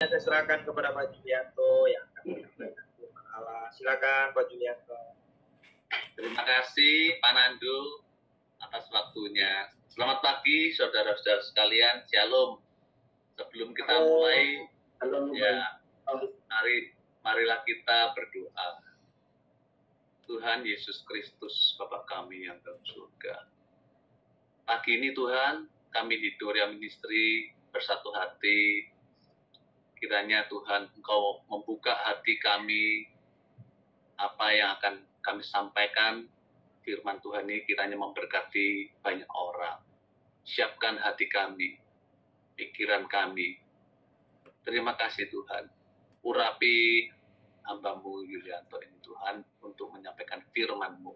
Saya serahkan kepada Pak Julianto yang akan menyampaikan firman Allah. Silakan Pak Julianto. Terima kasih Pak Nandu atas waktunya. Selamat pagi saudara-saudara sekalian. Shalom. Sebelum kita mulai, marilah kita berdoa. Tuhan Yesus Kristus, Bapa kami yang dalam surga. Pagi ini Tuhan, kami di Doria Ministry bersatu hati. Kiranya Tuhan Engkau membuka hati kami, apa yang akan kami sampaikan, firman Tuhan ini kiranya memberkati banyak orang. Siapkan hati kami, pikiran kami. Terima kasih Tuhan. Urapi hamba-Mu Yulianto ini Tuhan untuk menyampaikan firman-Mu.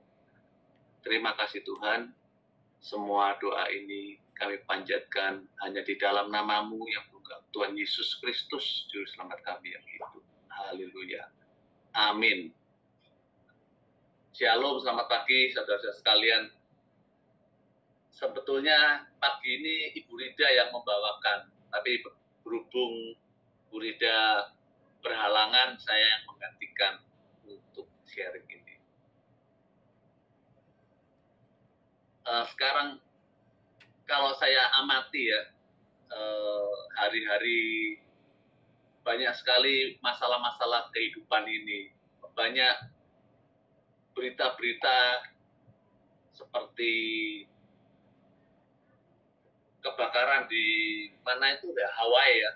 Terima kasih Tuhan. Semua doa ini kami panjatkan hanya di dalam nama-Mu yang tunggal, Tuhan Yesus Kristus, Juru Selamat kami yang hidup. Haleluya. Amin. Shalom, selamat pagi saudara-saudara sekalian. Sebetulnya pagi ini Ibu Rida yang membawakan, tapi berhubung Ibu Rida berhalangan, saya yang menggantikan untuk sharing ini. Sekarang kalau saya amati ya, hari-hari banyak sekali masalah-masalah kehidupan ini. Banyak berita-berita seperti kebakaran di mana itu ya, Hawaii ya,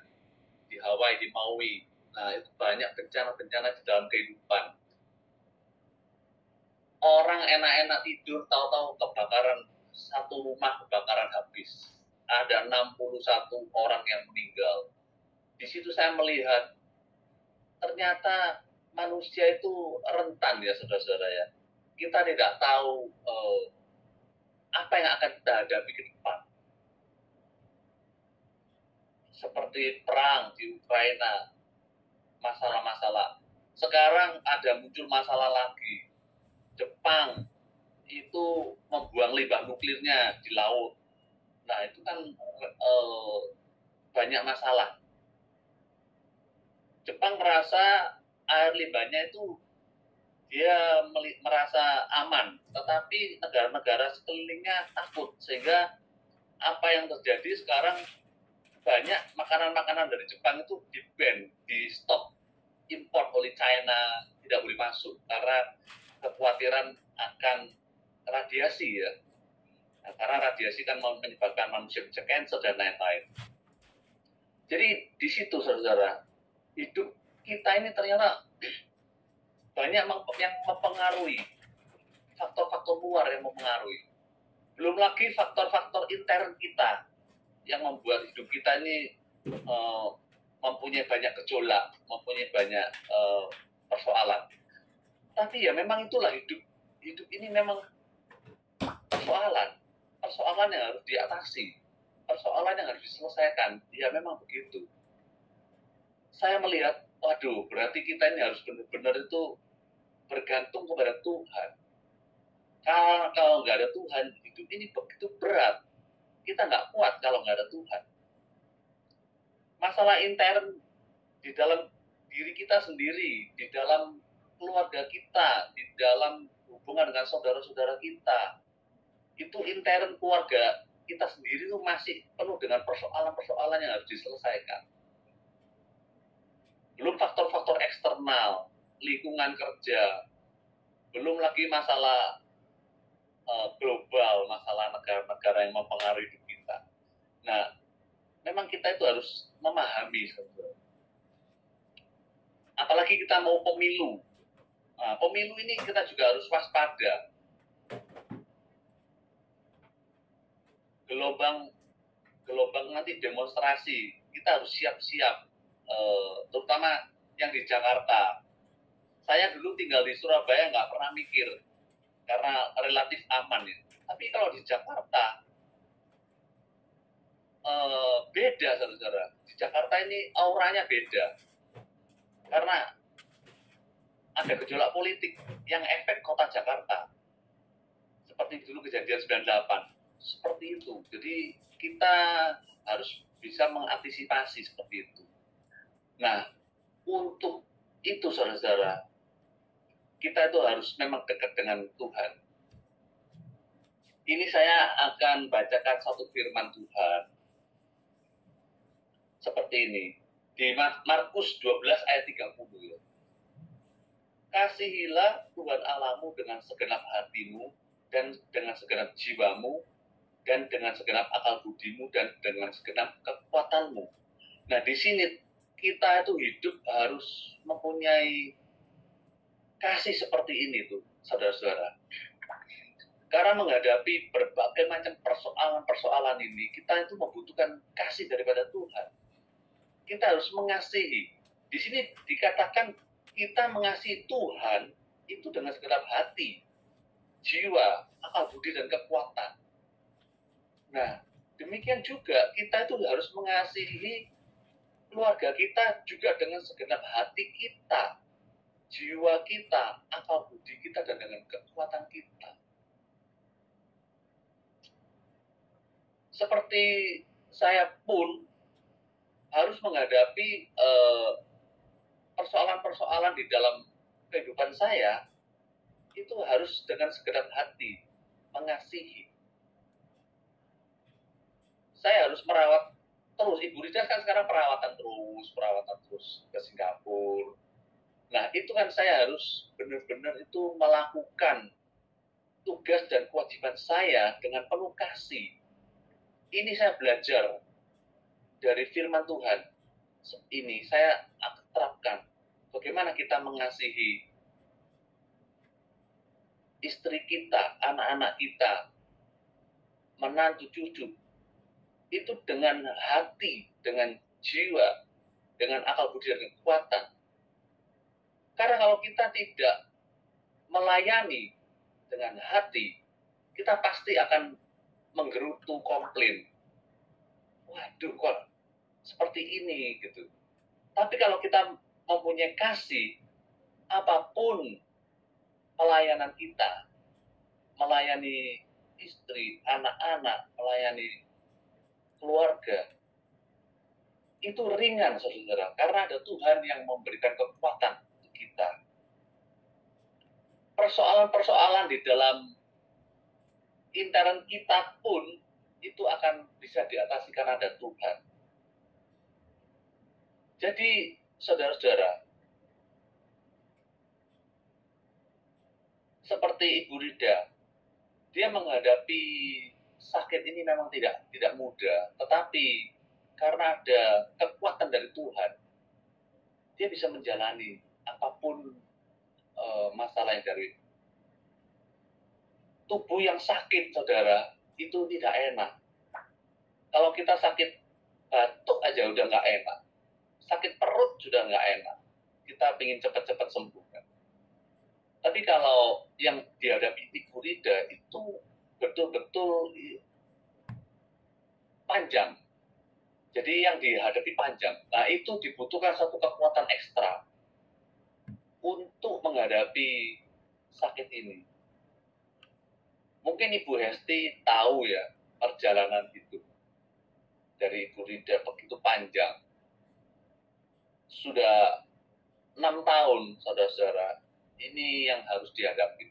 di Hawaii, di Maui. Nah, itu banyak bencana-bencana di dalam kehidupan. Orang enak-enak tidur, tahu-tahu kebakaran, satu rumah kebakaran habis. Ada 61 orang yang meninggal. Di situ saya melihat, ternyata manusia itu rentan ya saudara-saudara ya. Kita tidak tahu apa yang akan kita hadapi ke depan. Seperti perang di Ukraina, masalah-masalah. Sekarang ada muncul masalah lagi. Jepang itu membuang limbah nuklirnya di laut. Nah itu kan banyak masalah. Jepang merasa air limbahnya itu dia merasa aman, tetapi negara-negara sekelilingnya takut, sehingga apa yang terjadi sekarang, banyak makanan-makanan dari Jepang itu di-ban, di-stop import oleh China, tidak boleh masuk karena kekhawatiran akan radiasi ya. Nah, karena radiasi kan menyebabkan manusia bisa cancer dan lain-lain. Jadi di situ saudara, hidup kita ini ternyata banyak yang mempengaruhi, faktor-faktor luar yang mempengaruhi. Belum lagi faktor-faktor intern kita yang membuat hidup kita ini mempunyai banyak gejolak, mempunyai banyak persoalan. Tapi ya memang itulah hidup. Hidup ini memang persoalan yang harus diatasi, persoalan yang harus diselesaikan. Ya memang begitu. Saya melihat, waduh, berarti kita ini harus benar-benar itu bergantung kepada Tuhan. Kalau nggak ada Tuhan, hidup ini begitu berat. Kita nggak kuat kalau nggak ada Tuhan. Masalah intern di dalam diri kita sendiri, di dalam keluarga kita, di dalam hubungan dengan saudara-saudara kita, itu intern keluarga kita sendiri itu masih penuh dengan persoalan-persoalan yang harus diselesaikan. Belum faktor-faktor eksternal, lingkungan kerja, belum lagi masalah global, masalah negara-negara yang mempengaruhi hidup kita. Nah, memang kita itu harus memahami sebenarnya. Apalagi kita mau pemilu. Nah, pemilu ini kita juga harus waspada. Gelombang nanti demonstrasi, kita harus siap-siap, terutama yang di Jakarta. Saya dulu tinggal di Surabaya nggak pernah mikir, karena relatif aman ya. Tapi kalau di Jakarta, beda saudara. Di Jakarta ini auranya beda. Karena ada gejolak politik yang efek kota Jakarta. Seperti dulu kejadian 98. Seperti itu. Jadi kita harus bisa mengantisipasi seperti itu. Nah, untuk itu saudara-saudara, kita itu harus memang dekat dengan Tuhan. Ini saya akan bacakan satu firman Tuhan. Seperti ini. Di Markus 12 ayat 30 ya. Kasihilah Tuhan Allahmu dengan segenap hatimu, dan dengan segenap jiwamu, dan dengan segenap akal budimu, dan dengan segenap kekuatanmu. Nah, di sini kita itu hidup harus mempunyai kasih seperti ini tuh, saudara-saudara. Karena menghadapi berbagai macam persoalan-persoalan ini, kita itu membutuhkan kasih daripada Tuhan. Kita harus mengasihi. Di sini dikatakan kita mengasihi Tuhan itu dengan segenap hati, jiwa, akal budi, dan kekuatan. Nah, demikian juga kita itu harus mengasihi keluarga kita juga dengan segenap hati kita, jiwa kita, akal budi kita, dan dengan kekuatan kita. Seperti saya pun harus menghadapi persoalan-persoalan di dalam kehidupan saya, itu harus dengan segenap hati, mengasihi. Saya harus merawat terus. Ibu Rida kan sekarang perawatan terus ke Singapura. Nah, itu kan saya harus benar-benar itu melakukan tugas dan kewajiban saya dengan penuh kasih. Ini saya belajar dari firman Tuhan. Ini saya terapkan. Bagaimana kita mengasihi istri kita, anak-anak kita, menantu cucu, itu dengan hati, dengan jiwa, dengan akal budi dan kekuatan. Karena kalau kita tidak melayani dengan hati, kita pasti akan menggerutu komplain. Waduh, kok seperti ini gitu. Tapi kalau kita mempunyai kasih, apapun pelayanan kita, melayani istri, anak-anak, melayani keluarga, itu ringan, saudara, karena ada Tuhan yang memberikan kekuatan untuk kita. Persoalan-persoalan di dalam intern kita pun itu akan bisa diatasi karena ada Tuhan. Jadi, saudara-saudara, seperti Ibu Rida, dia menghadapi sakit ini memang tidak mudah, tetapi karena ada kekuatan dari Tuhan, dia bisa menjalani apapun masalah yang dari tubuh yang sakit, saudara, itu tidak enak. Kalau kita sakit batuk aja udah nggak enak, sakit perut sudah nggak enak, kita ingin cepat-cepat sembuh kan. Tapi kalau yang dihadapi Ibu Rida itu betul-betul panjang. Jadi yang dihadapi panjang. Nah, itu dibutuhkan satu kekuatan ekstra untuk menghadapi sakit ini. Mungkin Ibu Hesti tahu ya perjalanan hidup dari Ibu Rida begitu panjang. Sudah 6 tahun, saudara-saudara, ini yang harus dihadapi.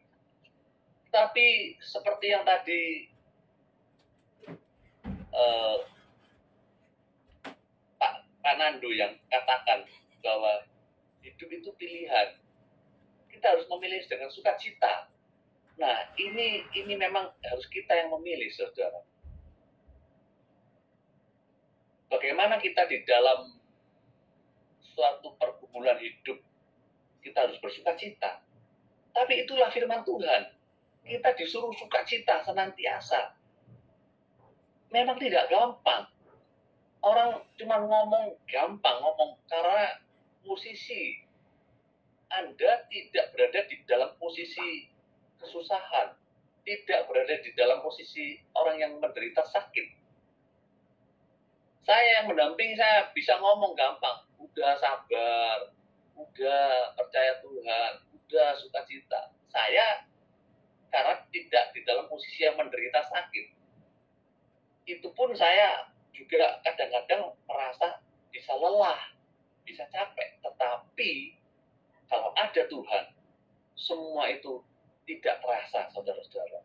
Tapi seperti yang tadi Pak Nando yang katakan bahwa hidup itu pilihan. Kita harus memilih dengan sukacita. Nah, ini memang harus kita yang memilih, saudara. Bagaimana kita di dalam suatu pergumulan hidup, kita harus bersukacita. Tapi itulah firman Tuhan. Kita disuruh sukacita senantiasa. Memang tidak gampang. Orang cuma ngomong gampang, ngomong karena musisi. Anda tidak berada di dalam posisi kesusahan. Tidak berada di dalam posisi orang yang menderita sakit. Saya yang mendampingi, saya bisa ngomong gampang. Udah sabar, udah percaya Tuhan, udah sukacita. Saya karena tidak di dalam posisi yang menderita sakit. Itu pun saya juga kadang-kadang merasa bisa lelah. bisa capek. Tetapi kalau ada Tuhan, semua itu tidak terasa, saudara-saudara.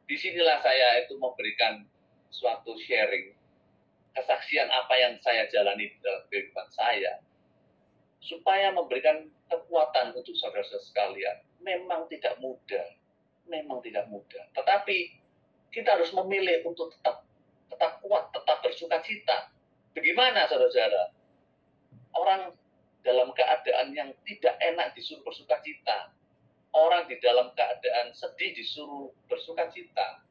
Disinilah saya itu memberikan suatu sharing, kesaksian apa yang saya jalani di dalam kehidupan saya, supaya memberikan kekuatan untuk saudara-saudara sekalian. Memang tidak mudah, tetapi kita harus memilih untuk tetap kuat, tetap bersuka cita. Bagaimana saudara-saudara? Orang dalam keadaan yang tidak enak disuruh bersuka cita. Orang di dalam keadaan sedih disuruh bersuka cita.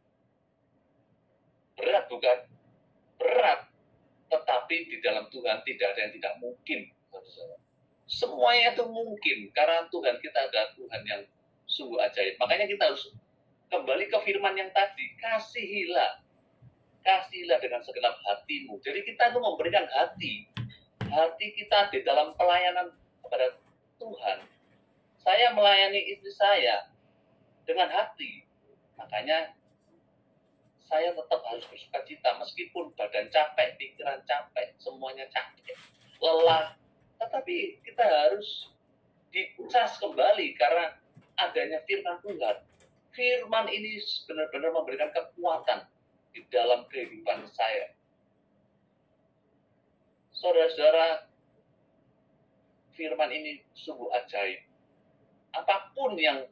Berat bukan? Berat. Tetapi di dalam Tuhan tidak ada yang tidak mungkin, saudara-saudara. Semuanya itu mungkin, karena Tuhan kita adalah Tuhan yang sungguh ajaib. Makanya kita harus kembali ke firman yang tadi, kasihilah dengan segenap hatimu. Jadi kita itu memberikan hati kita di dalam pelayanan kepada Tuhan. Saya melayani istri saya dengan hati, makanya saya tetap harus bersuka cita meskipun badan capek, pikiran capek, semuanya capek, lelah. Tetapi kita harus dicas kembali karena adanya firman Tuhan. Firman ini benar-benar memberikan kekuatan di dalam kehidupan saya. Saudara-saudara, firman ini sungguh ajaib. Apapun yang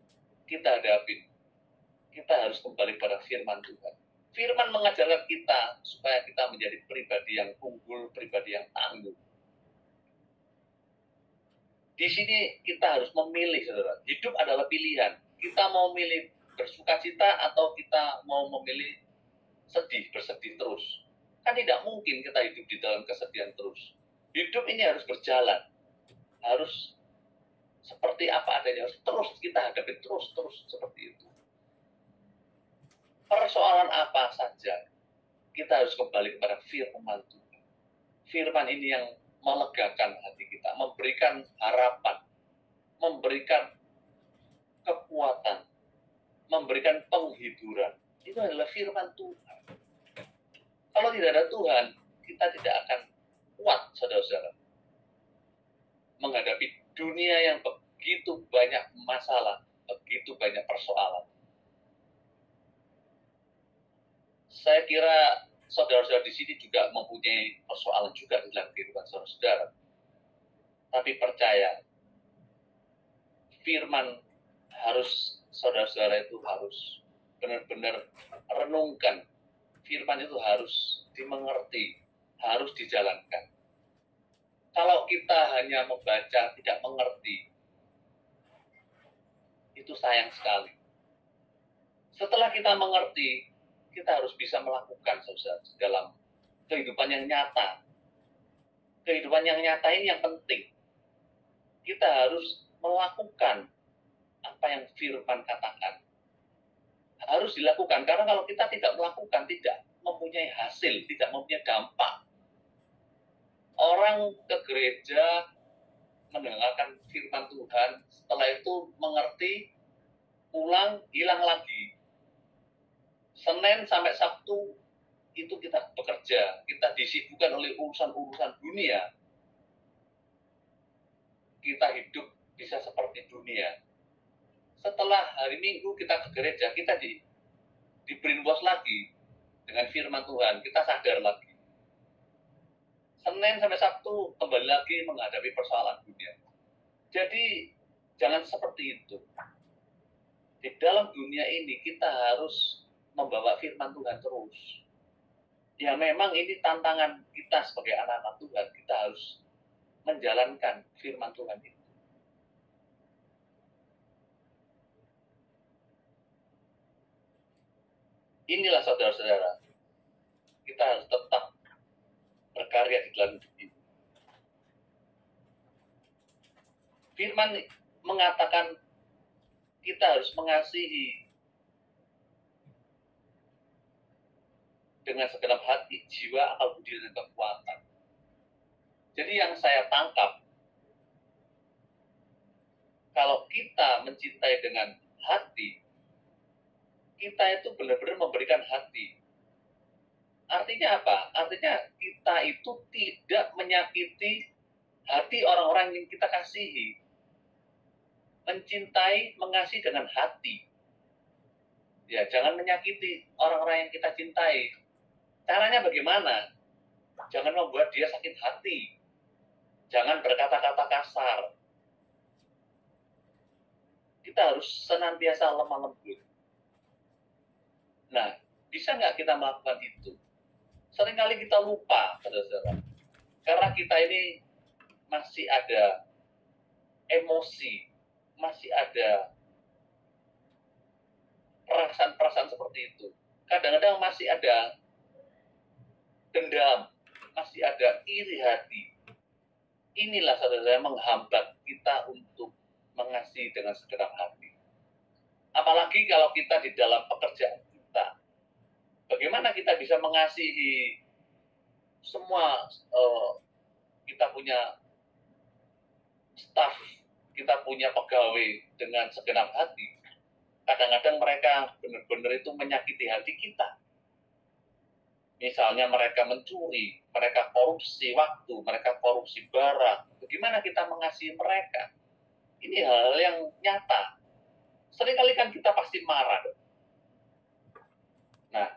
kita hadapi, kita harus kembali pada firman Tuhan. Firman mengajarkan kita supaya kita menjadi pribadi yang unggul, pribadi yang tangguh. Di sini kita harus memilih, saudara. Hidup adalah pilihan. Kita mau memilih bersuka cita atau kita mau memilih bersedih terus. Kan tidak mungkin kita hidup di dalam kesedihan terus. Hidup ini harus berjalan. Harus seperti apa adanya. Harus terus kita hadapi terus seperti itu. Persoalan apa saja, kita harus kembali kepada firman Tuhan. Firman ini yang melegakan hati kita, memberikan harapan, memberikan kekuatan, memberikan penghiburan. Itu adalah firman Tuhan. Kalau tidak ada Tuhan, kita tidak akan kuat, saudara-saudara, menghadapi dunia yang begitu banyak masalah, begitu banyak persoalan. Saya kira saudara-saudara di sini juga mempunyai persoalan juga dalam kehidupan saudara-saudara. Tapi percaya, firman saudara-saudara itu harus benar-benar renungkan. Firman itu harus dimengerti, harus dijalankan. Kalau kita hanya membaca, tidak mengerti, itu sayang sekali. Setelah kita mengerti, kita harus bisa melakukan dalam kehidupan yang nyata. Kehidupan yang nyata ini yang penting. Kita harus melakukan apa yang firman katakan. Harus dilakukan, karena kalau kita tidak melakukan, tidak mempunyai hasil, tidak mempunyai dampak. Orang ke gereja mendengarkan firman Tuhan, setelah itu mengerti, pulang, hilang lagi. Senin sampai Sabtu itu kita bekerja, kita disibukkan oleh urusan-urusan dunia. Kita hidup bisa seperti dunia. Setelah hari Minggu kita ke gereja, kita di brainwash lagi dengan firman Tuhan, kita sadar lagi. Senin sampai Sabtu kembali lagi menghadapi persoalan dunia. Jadi jangan seperti itu. Di dalam dunia ini kita harus membawa firman Tuhan terus. Ya memang ini tantangan kita sebagai anak-anak Tuhan. Kita harus menjalankan firman Tuhan itu. Inilah saudara-saudara, kita harus tetap berkarya di dalam hidup ini. Firman mengatakan kita harus mengasihi dengan segenap hati, jiwa, akal budi, dan kekuatan. Jadi yang saya tangkap, kalau kita mencintai dengan hati, kita itu benar-benar memberikan hati. Artinya apa? Artinya kita itu tidak menyakiti hati orang-orang yang kita kasihi. Mencintai, mengasihi dengan hati. Ya, jangan menyakiti orang-orang yang kita cintai. Caranya bagaimana? Jangan membuat dia sakit hati. Jangan berkata-kata kasar. Kita harus senantiasa lemah lembut. Nah, bisa nggak kita melakukan itu? Seringkali kita lupa, saudara-saudara. Karena kita ini masih ada emosi, masih ada perasaan-perasaan seperti itu. Kadang-kadang masih ada dendam, masih ada iri hati. Inilah saudara-saudara menghambat kita untuk mengasihi dengan segenap hati. Apalagi kalau kita di dalam pekerjaan kita. Bagaimana kita bisa mengasihi semua, kita punya staf, kita punya pegawai dengan segenap hati. Kadang-kadang mereka benar-benar itu menyakiti hati kita. Misalnya mereka mencuri, mereka korupsi waktu, mereka korupsi barang. Bagaimana kita mengasihi mereka? Ini hal yang nyata. Seringkali kan kita pasti marah. Nah,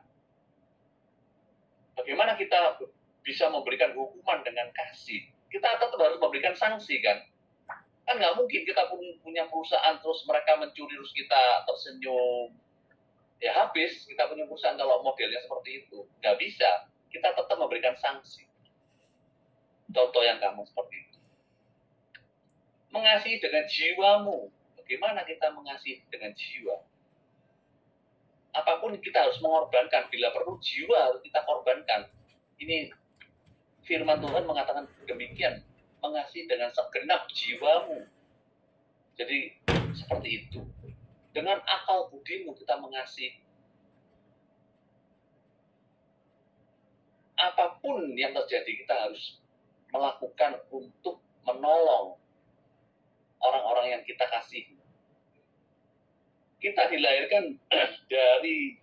bagaimana kita bisa memberikan hukuman dengan kasih? Kita tetap harus memberikan sanksi, kan? Kan nggak mungkin kita punya perusahaan terus mereka mencuri terus kita tersenyum. Ya habis kita punya perusahaan kalau modelnya seperti itu. Nggak bisa. Kita tetap memberikan sanksi. Contoh yang gampang seperti itu. Mengasihi dengan jiwamu. Bagaimana kita mengasihi dengan jiwa? Apapun kita harus mengorbankan. Bila perlu jiwa harus kita korbankan. Ini firman Tuhan mengatakan demikian. Mengasihi dengan segenap jiwamu. Jadi seperti itu. Dengan akal budimu kita mengasihi. Apapun yang terjadi kita harus melakukan untuk menolong orang-orang yang kita kasihi. Kita dilahirkan dari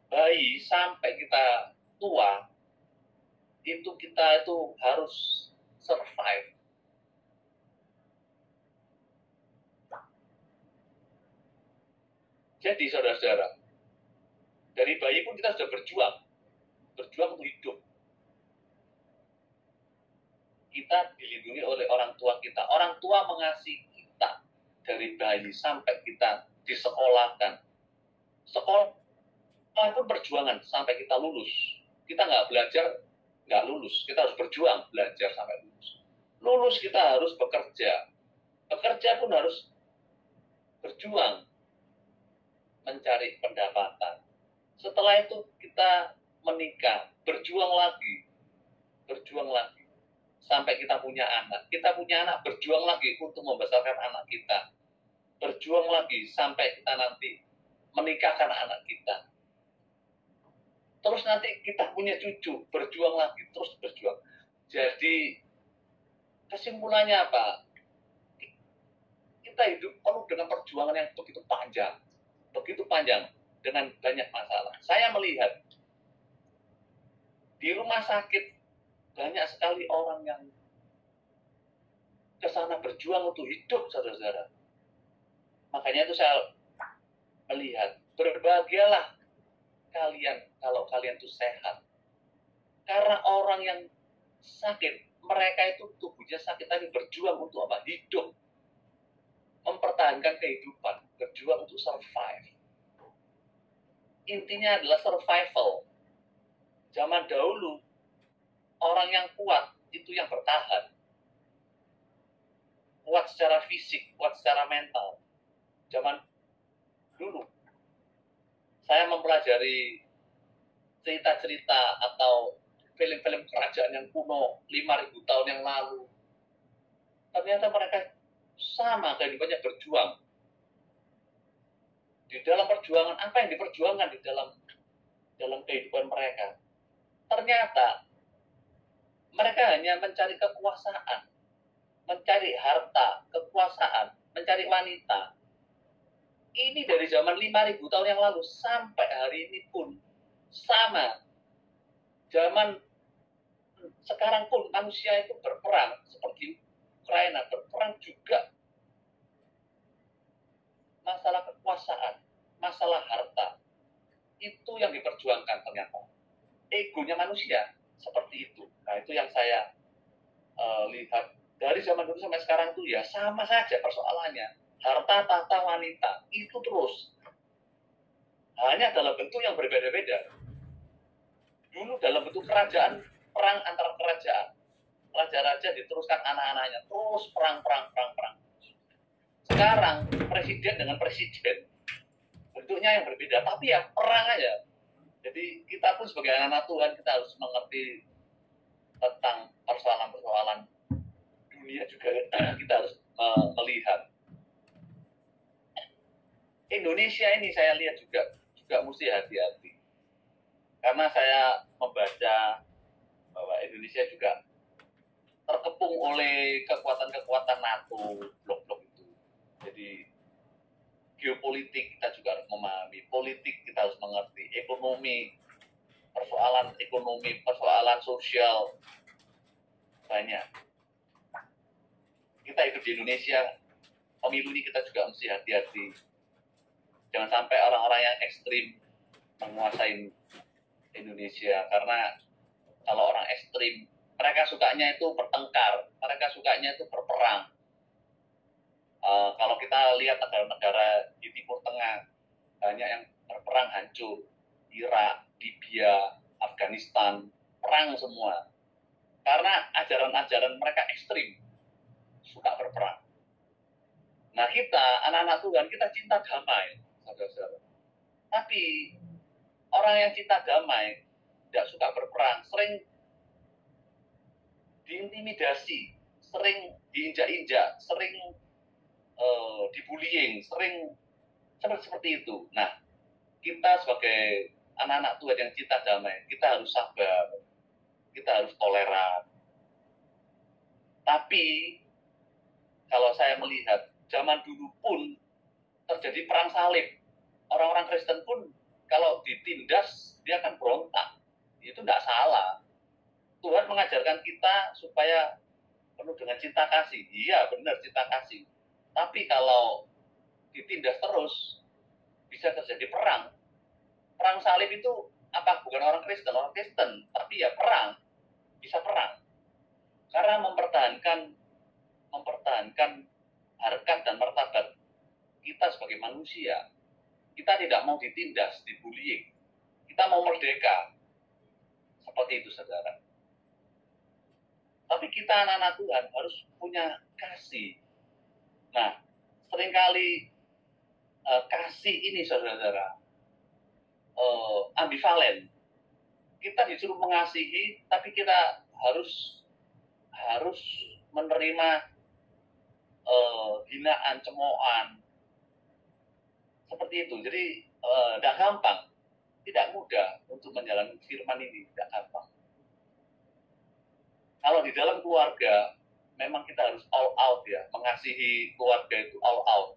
bayi sampai kita tua, kita itu harus survive. Jadi saudara-saudara, dari bayi pun kita sudah berjuang untuk hidup. Kita dilindungi oleh orang tua kita. Orang tua mengasihi kita dari bayi sampai kita disekolahkan. Sekolah pun perjuangan sampai kita lulus. Kita nggak belajar, nggak lulus. Kita harus berjuang belajar sampai lulus. Lulus kita harus bekerja. Bekerja pun harus berjuang mencari pendapatan. Setelah itu kita menikah, berjuang lagi, sampai kita punya anak. Kita punya anak, berjuang lagi untuk membesarkan anak kita. Berjuang lagi sampai kita nanti menikahkan anak kita. Terus nanti kita punya cucu, berjuang lagi, terus berjuang. Jadi kesimpulannya apa? Kita hidup penuh dengan perjuangan yang begitu panjang dengan banyak masalah. Saya melihat di rumah sakit banyak sekali orang yang ke sana berjuang untuk hidup, saudara-saudara. Makanya itu saya melihat, berbahagialah kalian kalau kalian itu sehat. Karena orang yang sakit, mereka itu tubuhnya sakit tapi berjuang untuk apa? Hidup. Mempertahankan kehidupan, berjuang untuk survive. Intinya adalah survival. Zaman dahulu, orang yang kuat itu yang bertahan. Kuat secara fisik, kuat secara mental. Zaman dulu, saya mempelajari cerita-cerita atau film-film kerajaan yang kuno 5.000 tahun yang lalu. Ternyata mereka sama kehidupannya berjuang. Di dalam perjuangan, apa yang diperjuangkan di dalam kehidupan mereka? Ternyata mereka hanya mencari kekuasaan, mencari harta, kekuasaan, mencari wanita. Ini dari zaman 5.000 tahun yang lalu sampai hari ini pun sama. Zaman sekarang pun manusia itu berperang seperti Ukraina, berperang juga masalah kekuasaan, masalah harta. Itu yang diperjuangkan ternyata. Egonya manusia seperti itu. Nah, itu yang saya lihat dari zaman dulu sampai sekarang tuh ya sama saja persoalannya. Harta, tahta, wanita itu terus. Hanya dalam bentuk yang berbeda-beda. Dulu dalam bentuk kerajaan, perang antar kerajaan. Raja-raja diteruskan anak-anaknya, terus perang. Sekarang presiden dengan presiden, bentuknya yang berbeda, tapi ya perang aja. Jadi kita pun sebagai anak Tuhan, kita harus mengerti tentang persoalan-persoalan dunia juga. Kita harus melihat. Indonesia ini saya lihat juga mesti hati-hati. Karena saya membaca bahwa Indonesia juga terkepung oleh kekuatan-kekuatan NATO, blok-blok itu. Jadi geopolitik kita juga harus memahami, politik kita harus mengerti, ekonomi, persoalan sosial banyak. Kita hidup di Indonesia, pemilu ini kita juga mesti hati-hati. Jangan sampai orang-orang yang ekstrim menguasai Indonesia, karena kalau orang ekstrim, mereka sukanya itu bertengkar, mereka sukanya itu berperang. Kalau kita lihat negara-negara di Timur Tengah, banyak yang berperang hancur. Irak, Libya, Afghanistan, perang semua. Karena ajaran-ajaran mereka ekstrim, suka berperang. Nah kita, anak-anak Tuhan, kita cinta damai, saudara-saudara. Tapi orang yang cinta damai, tidak suka berperang, sering diintimidasi, sering diinjak-injak, sering dibullying, sering seperti itu. Nah, kita sebagai anak-anak Tuhan yang cinta damai, kita harus sabar, kita harus toleran. Tapi kalau saya melihat zaman dulu pun terjadi perang salib. Orang-orang Kristen pun kalau ditindas dia akan berontak. Itu tidak salah. Tuhan mengajarkan kita supaya penuh dengan cinta kasih. Iya, benar, cinta kasih. Tapi kalau ditindas terus, bisa terjadi perang. Perang salib itu apa? Bukan orang Kristen, tapi ya perang. Bisa perang. Karena mempertahankan harkat dan martabat kita sebagai manusia. Kita tidak mau ditindas, dibullying. Kita mau merdeka. Seperti itu, saudara. Tapi kita anak-anak Tuhan harus punya kasih. Nah, seringkali kasih ini, saudara-saudara, ambivalen. Kita disuruh mengasihi, tapi kita harus menerima hinaan, cemoohan. Seperti itu. Jadi, tidak gampang. Tidak mudah untuk menjalani firman ini. Tidak gampang. Kalau di dalam keluarga, memang kita harus all out ya, mengasihi keluarga itu all out.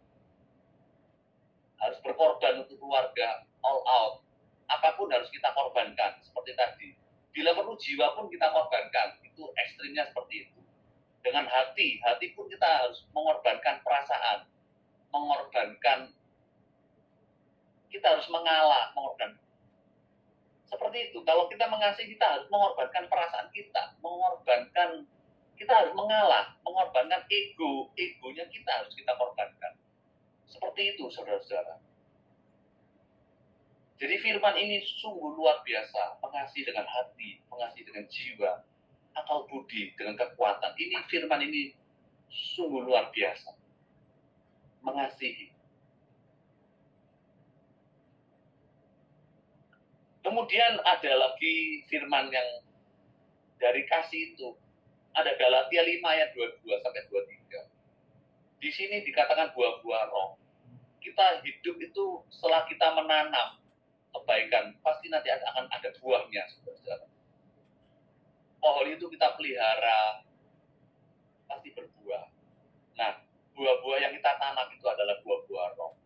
Harus berkorban untuk keluarga, all out. Apapun harus kita korbankan, seperti tadi. Bila perlu jiwa pun kita korbankan, itu ekstrimnya seperti itu. Dengan hati pun kita harus mengorbankan perasaan, kita harus mengalah, mengorbankan. Seperti itu, kalau kita mengasihi, kita harus mengorbankan perasaan kita, kita harus mengalah, mengorbankan egonya kita harus kita korbankan. Seperti itu, saudara-saudara. Jadi firman ini sungguh luar biasa, mengasihi dengan hati, mengasihi dengan jiwa, akal budi, dengan kekuatan. Ini firman ini sungguh luar biasa. Mengasihi. Kemudian ada lagi firman yang dari kasih itu. Ada Galatia 5 ayat 22 sampai 23. Di sini dikatakan buah-buah roh. Kita hidup itu setelah kita menanam kebaikan, pasti nanti akan ada buahnya, saudara. Pohon itu kita pelihara, pasti berbuah. Nah, buah-buah yang kita tanam itu adalah buah-buah roh.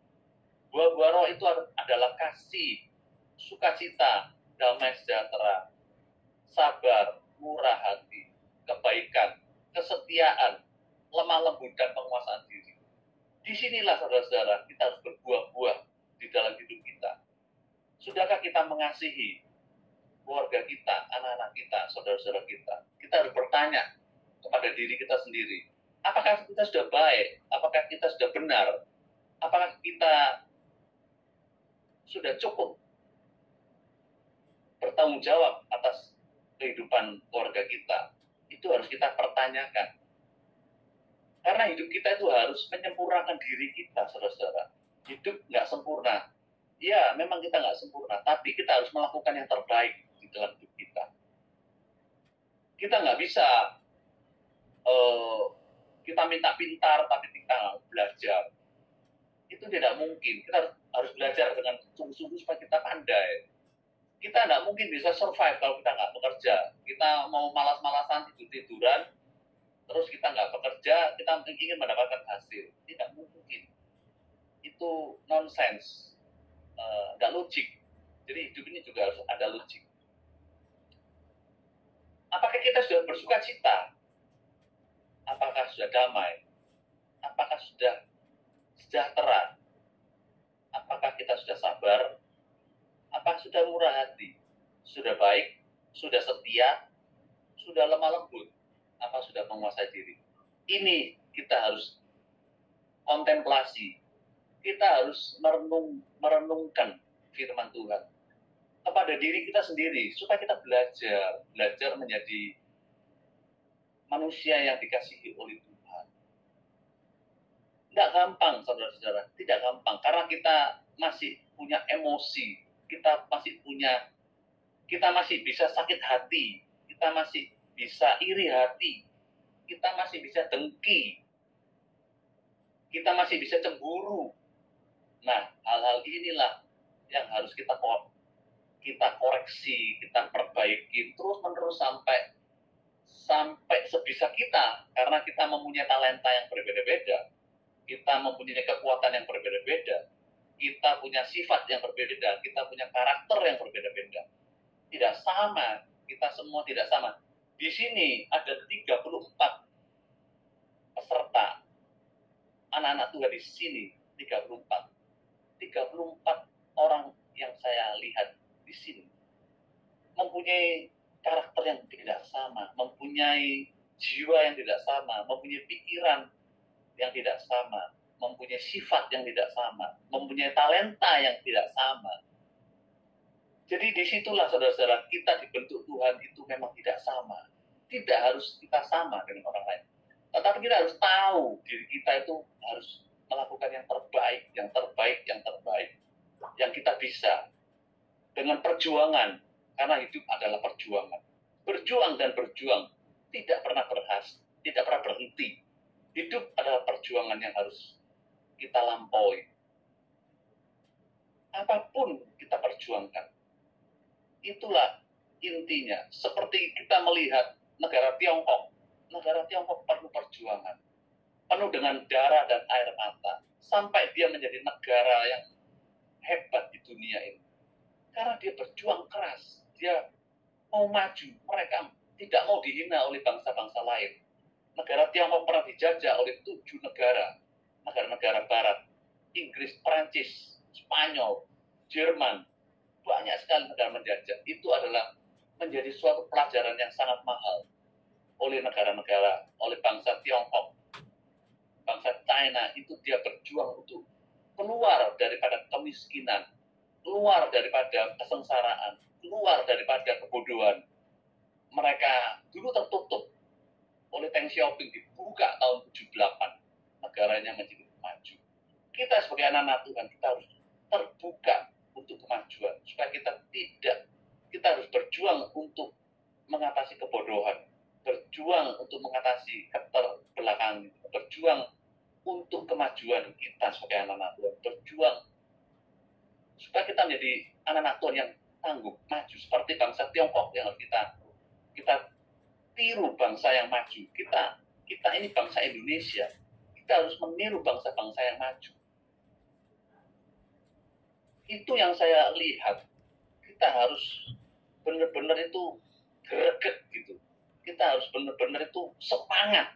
Buah-buah roh itu adalah kasih, sukacita, damai sejahtera, sabar, murah hati, kebaikan, kesetiaan, lemah lembut, dan penguasaan diri. Disinilah saudara-saudara kita harus berbuah-buah di dalam hidup kita. Sudahkah kita mengasihi keluarga kita, anak-anak kita, saudara-saudara kita? Kita harus bertanya kepada diri kita sendiri. Apakah kita sudah baik? Apakah kita sudah benar? Apakah kita sudah cukup bertanggung jawab atas kehidupan keluarga kita? Itu harus kita pertanyakan. Karena hidup kita itu harus menyempurnakan diri kita, saudara-saudara. Hidup nggak sempurna. Ya, memang kita nggak sempurna, tapi kita harus melakukan yang terbaik di dalam hidup kita. Kita nggak bisa kita minta pintar, tapi kita nggak belajar. Itu tidak mungkin. Kita harus belajar dengan sungguh-sungguh supaya kita pandai. Kita nggak mungkin bisa survive kalau kita nggak bekerja. Kita mau malas-malasan, tidur-tiduran, terus kita nggak bekerja, kita ingin mendapatkan hasil. Tidak mungkin. Itu nonsense. Nggak logik. Jadi hidup ini juga harus ada logik. Apakah kita sudah bersuka cita? Apakah sudah damai? Apakah sudah sejahtera? Apakah kita sudah sabar? Apakah sudah murah hati? Sudah baik? Sudah setia? Sudah lemah lembut? Apa sudah menguasai diri? Ini kita harus kontemplasi. Kita harus merenungkan firman Tuhan kepada diri kita sendiri supaya kita belajar menjadi manusia yang dikasihi oleh Tuhan. Tidak gampang, saudara-saudara, tidak gampang karena kita masih punya emosi, kita masih bisa sakit hati, kita masih bisa iri hati, kita masih bisa dengki, kita masih bisa cemburu. Nah, hal-hal inilah yang harus kita koreksi, kita perbaiki terus-menerus sampai sebisa kita, karena kita mempunyai talenta yang berbeda-beda, kita mempunyai kekuatan yang berbeda-beda, kita punya sifat yang berbeda, kita punya karakter yang berbeda-beda. Tidak sama, kita semua tidak sama. Di sini ada 34 peserta, anak-anak Tuhan di sini, 34 orang yang saya lihat di sini mempunyai karakter yang tidak sama, mempunyai jiwa yang tidak sama, mempunyai pikiran yang tidak sama, mempunyai sifat yang tidak sama, mempunyai talenta yang tidak sama. Jadi disitulah saudara-saudara, kita dibentuk Tuhan itu memang tidak sama. Tidak harus kita sama dengan orang lain. Tetapi kita harus tahu diri kita itu harus melakukan yang terbaik, yang kita bisa. Dengan perjuangan, karena hidup adalah perjuangan. Berjuang dan berjuang, tidak pernah berhenti. Hidup adalah perjuangan yang harus kita lampaui. Apapun kita perjuangkan. Itulah intinya. Seperti kita melihat negara Tiongkok. Negara Tiongkok penuh perjuangan. Penuh dengan darah dan air mata. Sampai dia menjadi negara yang hebat di dunia ini. Karena dia berjuang keras. Dia mau maju. Mereka tidak mau dihina oleh bangsa-bangsa lain. Negara Tiongkok pernah dijajah oleh 7 negara barat. Inggris, Perancis, Spanyol, Jerman. Banyak sekali negara menjajah. Itu adalah menjadi suatu pelajaran yang sangat mahal oleh negara-negara, oleh bangsa Tiongkok. Bangsa China itu dia berjuang untuk keluar daripada kemiskinan, keluar daripada kesengsaraan, keluar daripada kebodohan. Mereka dulu tertutup oleh Deng Xiaoping, dibuka tahun 78, negaranya menjadi maju. Kita sebagai anak-anak Tuhan, kita harus terbuka untuk kemajuan, supaya kita harus berjuang untuk mengatasi kebodohan, berjuang untuk mengatasi keterbelakangan, berjuang untuk kemajuan kita sebagai anak-anak Tuhan, berjuang supaya kita menjadi anak-anak Tuhan yang tangguh, maju seperti bangsa Tiongkok yang harus kita tiru bangsa yang maju. Kita ini bangsa Indonesia, kita harus meniru bangsa-bangsa yang maju. Itu yang saya lihat. Kita harus benar-benar itu greget gitu. kita harus benar-benar itu semangat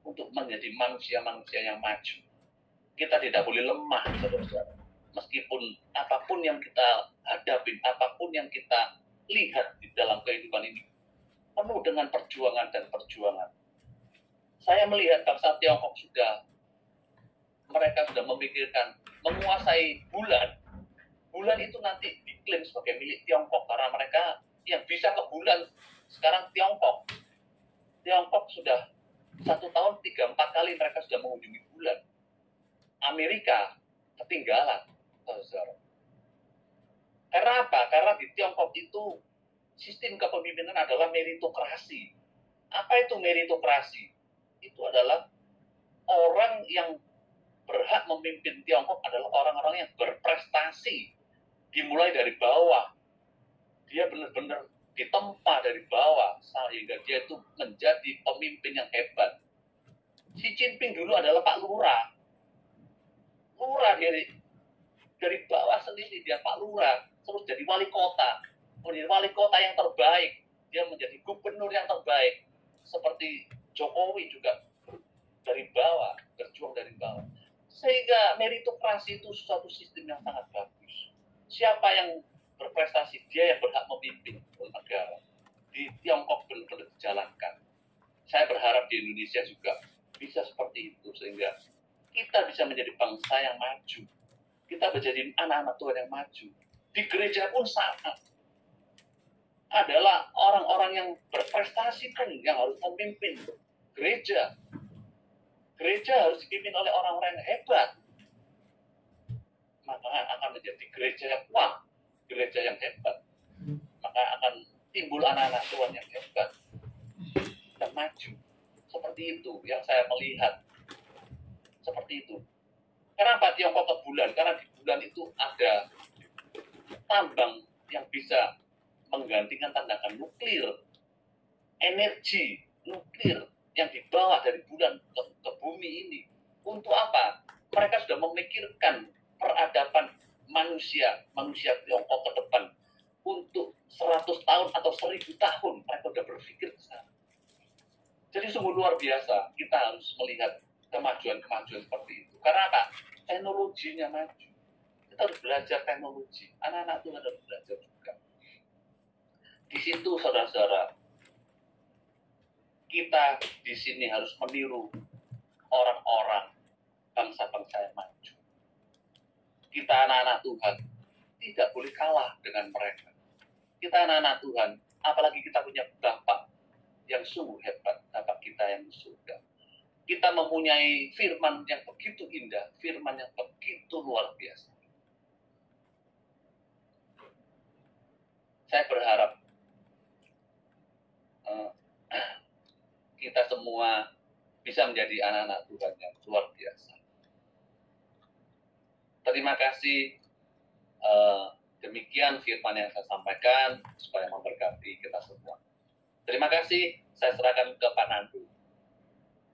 untuk menjadi manusia-manusia yang maju. Kita tidak boleh lemah, saudara-saudara. Meskipun apapun yang kita hadapi, apapun yang kita lihat di dalam kehidupan ini, penuh dengan perjuangan dan perjuangan. Saya melihat bangsa Tiongkok mereka sudah memikirkan menguasai bulan. Bulan itu nanti diklaim sebagai milik Tiongkok karena mereka yang bisa ke bulan sekarang Tiongkok. Tiongkok sudah 1 tahun 3-4 kali mereka sudah mengunjungi bulan. Amerika ketinggalan, saudara. Karena apa? Karena di Tiongkok itu sistem kepemimpinan adalah meritokrasi. Apa itu meritokrasi? Itu adalah orang yang berhak memimpin Tiongkok adalah orang-orang yang berprestasi. Dimulai dari bawah. Dia benar-benar ditempa dari bawah sehingga dia itu menjadi pemimpin yang hebat. Xi Jinping dulu adalah Pak Lurah. Lurah dari bawah sendiri dia Pak Lurah, terus jadi wali kota. Menjadi wali kota yang terbaik. Dia menjadi gubernur yang terbaik. Seperti Jokowi juga dari bawah, berjuang dari bawah. Sehingga meritokrasi itu suatu sistem yang sangat bagus. Siapa yang berprestasi, dia yang berhak memimpin negara. Di Tiongkok benar-benar dijalankan. Saya berharap di Indonesia juga bisa seperti itu, sehingga kita bisa menjadi bangsa yang maju. Kita menjadi anak-anak Tuhan yang maju. Di gereja pun sama. Adalah orang-orang yang berprestasi pun yang harus memimpin gereja. Gereja harus dipimpin oleh orang-orang yang hebat. Maka akan menjadi gereja yang kuat, gereja yang hebat. Maka akan timbul anak-anak Tuhan yang hebat dan maju. Seperti itu yang saya melihat. Seperti itu. Kenapa Tiongkok ke bulan? Karena di bulan itu ada tambang yang bisa menggantikan tandakan nuklir. Energi nuklir yang dibawa dari bulan ke bumi ini. Untuk apa? Mereka sudah memikirkan peradaban manusia Tiongkok ke depan. Untuk 100 tahun atau 1000 tahun mereka sudah berpikir ke sana. Jadi sungguh luar biasa. Kita harus melihat kemajuan-kemajuan seperti itu. Karena apa? Teknologinya maju. Kita harus belajar teknologi. Anak-anak itu harus belajar juga. Di situ, saudara-saudara, kita di sini harus meniru orang-orang bangsa-bangsa yang maju. Kita anak-anak Tuhan tidak boleh kalah dengan mereka. Kita anak-anak Tuhan, apalagi kita punya Bapak yang sungguh hebat, Bapak kita yang di surga. Kita mempunyai firman yang begitu indah, firman yang begitu luar biasa. Saya berharap kita semua bisa menjadi anak-anak Tuhan yang luar biasa. Terima kasih. Demikian firman yang saya sampaikan supaya memberkati kita semua. Terima kasih. Saya serahkan ke Pak Nandu.